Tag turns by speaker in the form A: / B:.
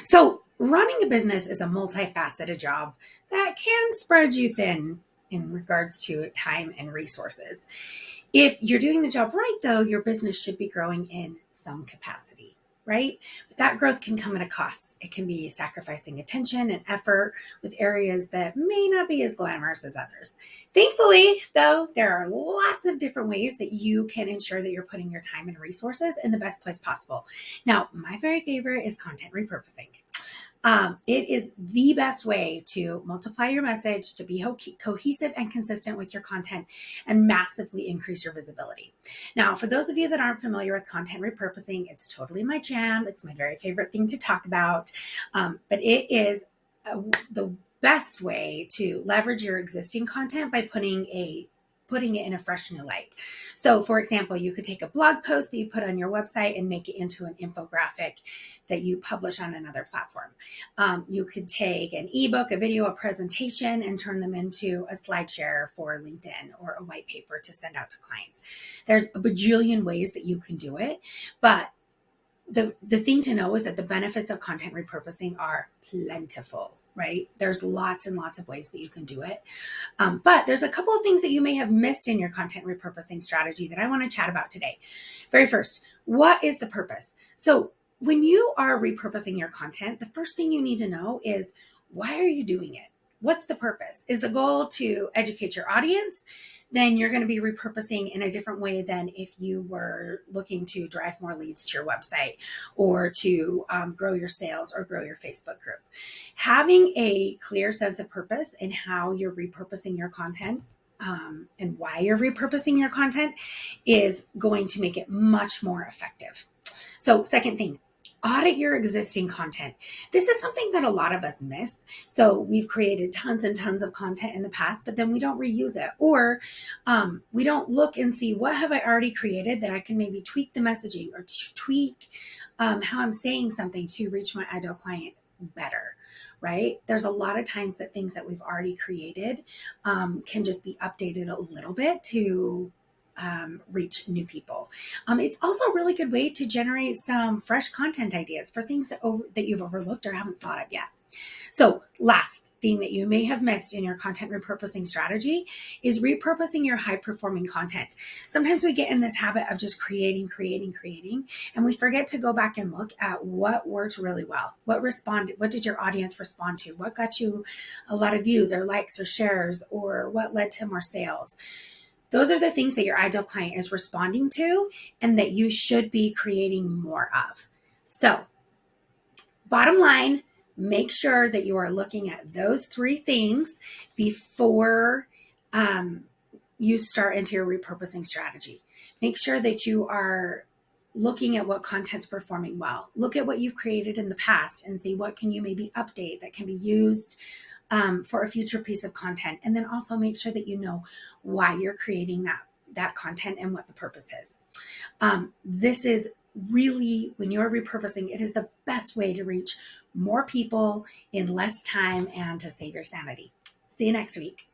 A: So running a business is a multifaceted job that can spread you thin in regards to time and resources. If you're doing the job right, though, your business should be growing in some capacity, right? But that growth can come at a cost. It can be sacrificing attention and effort with areas that may not be as glamorous as others. Thankfully, though, there are lots of different ways that you can ensure that you're putting your time and resources in the best place possible. Now, my very favorite is content repurposing. It is the best way to multiply your message, to be cohesive and consistent with your content, and massively increase your visibility. Now, for those of you that aren't familiar with content repurposing, it's totally my jam. It's my very favorite thing to talk about, but it is the best way to leverage your existing content by putting it in a fresh new light. So for example, you could take a blog post that you put on your website and make it into an infographic that you publish on another platform. You could take an ebook, a video, a presentation, and turn them into a slide share for LinkedIn or a white paper to send out to clients. There's a bajillion ways that you can do it, but the thing to know is that the benefits of content repurposing are plentiful, right? There's lots and lots of ways that you can do it. But there's a couple of things that you may have missed in your content repurposing strategy that I want to chat about today. Very first, what is the purpose? So when you are repurposing your content, the first thing you need to know is, why are you doing it? What's the purpose? Is the goal to educate your audience? Then you're going to be repurposing in a different way than if you were looking to drive more leads to your website or to grow your sales or grow your Facebook group. Having a clear sense of purpose in how you're repurposing your content and why you're repurposing your content is going to make it much more effective. So second thing, audit your existing content. This is something that a lot of us miss. So we've created tons and tons of content in the past, but then we don't reuse it, or we don't look and see, what have I already created that I can maybe tweak the messaging or tweak how I'm saying something to reach my ideal client better, right? There's a lot of times that things that we've already created can just be updated a little bit to reach new people. It's also a really good way to generate some fresh content ideas for things that you've overlooked or haven't thought of yet. So last thing that you may have missed in your content repurposing strategy is repurposing your high performing content. Sometimes we get in this habit of just creating, and we forget to go back and look at what worked really well. What did your audience respond to? What got you a lot of views or likes or shares, or what led to more sales? Those are the things that your ideal client is responding to and that you should be creating more of. So, bottom line, make sure that you are looking at those three things before you start into your repurposing strategy. Make sure that you are looking at what content's performing well. Look at what you've created in the past and see what can you maybe update that can be used for a future piece of content. And then also make sure that you know why you're creating that content and what the purpose is. This is really, when you're repurposing, it is the best way to reach more people in less time and to save your sanity. See you next week.